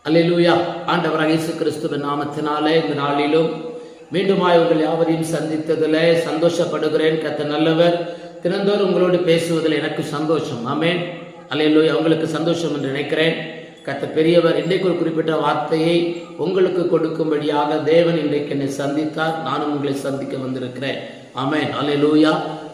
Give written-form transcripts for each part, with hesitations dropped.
அல்லேலூயா. ஆண்டவராகிய இயேசு கிறிஸ்துவின் நாமத்தினாலே இந்த நாளிலும் மீண்டுமாய் உங்கள் யாவரையும் சந்தித்ததில் சந்தோஷப்படுகிறேன். கர்த்தர் நல்லவர். தினந்தோறும் உங்களோடு பேசுவதில் எனக்கு சந்தோஷம். ஆமென். அல்லேலூயா. உங்களுக்கு சந்தோஷம் என்று நினைக்கிறேன். கர்த்தர் பெரியவர். இன்றைக்கு ஒரு குறிப்பிட்ட வார்த்தையை உங்களுக்கு கொடுக்கும்படியாக தேவன் இன்றைக்கு என்னை சந்தித்தார். நானும் உங்களை சந்திக்க வந்திருக்கிறேன். ஆமென். அல்லேலூயா.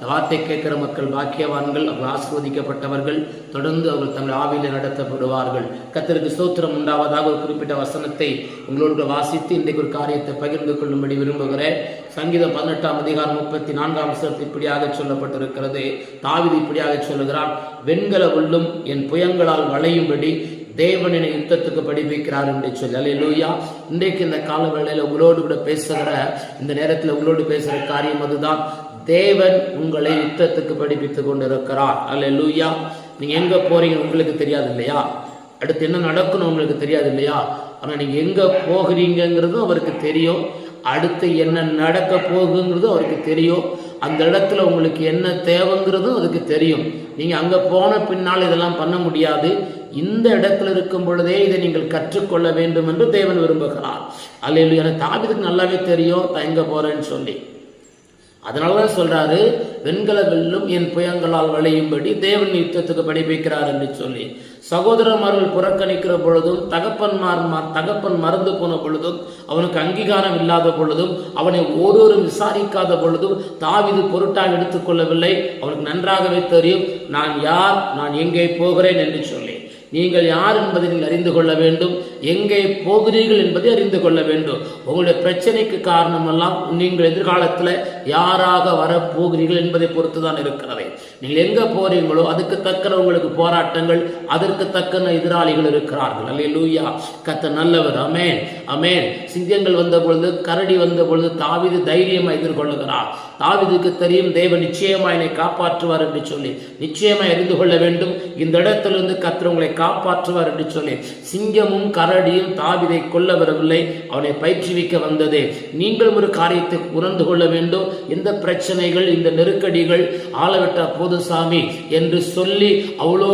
வார்த்தை கேட்கிற மக்கள் பாக்கியவான்கள், அவர்கள் ஆசீர்வதிக்கப்பட்டவர்கள். தொடர்ந்து அவர்கள் தங்கள் ஆவியிலே நடத்தப்படுவார்கள். கர்த்தருக்கு ஸ்தோத்திரம் உண்டாவதாக. ஒரு குறிப்பிட்ட வசனத்தை உங்களோடு வாசித்து இன்றைக்கு ஒரு காரியத்தை பகிர்ந்து கொள்ளும்படி விரும்புகிறேன். சங்கீதம் 18ஆம் அதிகாரம் 34ஆம் வசனத்தில் இப்படியாக சொல்லப்பட்டிருக்கிறது. தாவீது இப்படியாக சொல்லுகிறான், வெண்கல உள்ளும் என் புயங்களால் வளையும்படி தேவனினை யுத்தத்துக்கு படிப்பிக்கிறார் என்று சொல்லி. அல்லேலூயா. இன்றைக்கு இந்த கால வேளையில் உங்களோடு கூட பேசுகிற இந்த நேரத்தில் உங்களோடு பேசுகிற காரியம் அதுதான். தேவன் உங்களை யுத்தத்துக்கு படிப்பித்துக் கொண்டிருக்கிறார். அல்லேலூயா. நீங்க எங்க போறீங்க உங்களுக்கு தெரியாது இல்லையா? அடுத்து என்ன நடக்கணும் உங்களுக்கு தெரியாது இல்லையா? ஆனா நீங்க எங்க போகிறீங்கிறதும் அவருக்கு தெரியும். அடுத்து என்ன நடக்க போகுங்கிறதும் அவருக்கு தெரியும். அந்த இடத்துல உங்களுக்கு என்ன தேவைங்கிறதும் அதுக்கு தெரியும். நீங்க அங்க போன பின்னால் இதெல்லாம் பண்ண முடியாது. இந்த இடத்துல இருக்கும் பொழுதே இதை நீங்கள் கற்றுக்கொள்ள வேண்டும் என்று தேவன் விரும்புகிறார். அல்லேலூயா. எனக்கு தாவீதுக்கு நல்லாவே தெரியும் நான் எங்க போறேன்னு சொல்லி. அதனாலதான் சொல்றாரு, வெண்கல வெல்லும் என் புயங்களால் வளையும்படி தேவன் யுத்தத்துக்கு படிப்பிக்கிறார் என்று சொல்லி. சகோதரமார்கள் புறக்கணிக்கிற பொழுதும், தகப்பன் மறந்து போன பொழுதும், அவனுக்கு அங்கீகாரம் இல்லாத பொழுதும், அவனை ஒருவரும் விசாரிக்காத பொழுதும் தாவீது பொருட்டாக எடுத்துக்கொள்ளவில்லை. அவனுக்கு நன்றாகவே தெரியும் நான் யார், நான் எங்கே போகிறேன் என்று சொல்லி. நீங்கள் யார் என்பதை நீங்கள் அறிந்து கொள்ள வேண்டும். எங்கே போகிறீர்கள் என்பதை அறிந்து கொள்ள வேண்டும். உங்களுடைய பிரச்சனைக்கு காரணமெல்லாம் நீங்கள் எதிர்காலத்தில் யாராக வரப்போகிறீர்கள் என்பதை பொறுத்து தான் இருக்கிறது. நீங்கள் எங்க போறீங்களோ அதுக்கு தக்கன உங்களுக்கு போராட்டங்கள், அதற்கு தக்கன எதிராளிகள் இருக்கிறார்கள். அல்லேலூயா. கர்த்தர் நல்லவர். ஆமென். ஆமென். சிங்கங்கள் வந்த பொழுது, கரடி வந்த பொழுது தாவீது தைரியமா எதிர்கொள்ளுகிறார். தாவீதுக்கு தெரியும் தேவன் நிச்சயமா என்னை காப்பாற்றுவார் என்று சொல்லி. நிச்சயமா அறிந்து கொள்ள வேண்டும், இந்த இடத்திலிருந்து கர்த்தர் உங்களை காப்பாற்றுவார் என்று சொல்லி. சிங்கமும் கரடியும் தாவீதை கொல்ல வரவில்லை, அவனை பயிற்றுவிக்க வந்ததே. நீங்களும் ஒரு காரியத்தை உணர்ந்து கொள்ள வேண்டும். இந்த பிரச்சனைகள், இந்த நெருக்கடிகள் ஆளவிட்ட போது சாமி என்று சொல்லி அவ்வளோ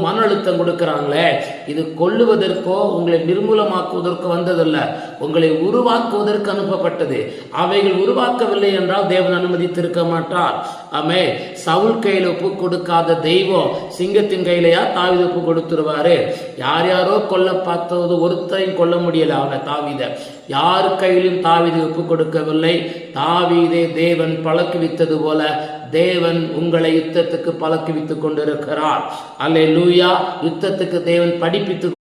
மன அழுத்தம் கொடுக்கிறாங்களே, இது கொல்லுவதற்கோ உங்களை நிர்மூலமாக்குவதற்கோ வந்ததல்ல, உங்களை உருவாக்குவதற்கு அனுப்பப்பட்டது. அவைகள் உருவாக்கவில்லை என்றால் தேவன் அனுமதித்திருக்க மாட்டார். ஆமே. சவுல் கையில் ஒப்பு கொடுக்காத தெய்வம் சிங்கத்தின் கையிலையா தாவீது ஒப்பு கொடுத்துருவாரு? யார் யாரோ கொல்ல பார்த்தது ஒருத்தரையும் கொல்ல முடியல. அவனை தாவீத யாரு கையிலும் தாவீது ஒப்பு கொடுக்கவில்லை. தாவீதை தேவன் பழக்குவித்தது போல தேவன் உங்களை யுத்தத்துக்கு பழக்குவித்துக் கொண்டிருக்கிறார். அல்லேலூயா. யுத்தத்துக்கு தேவன் படிப்பித்து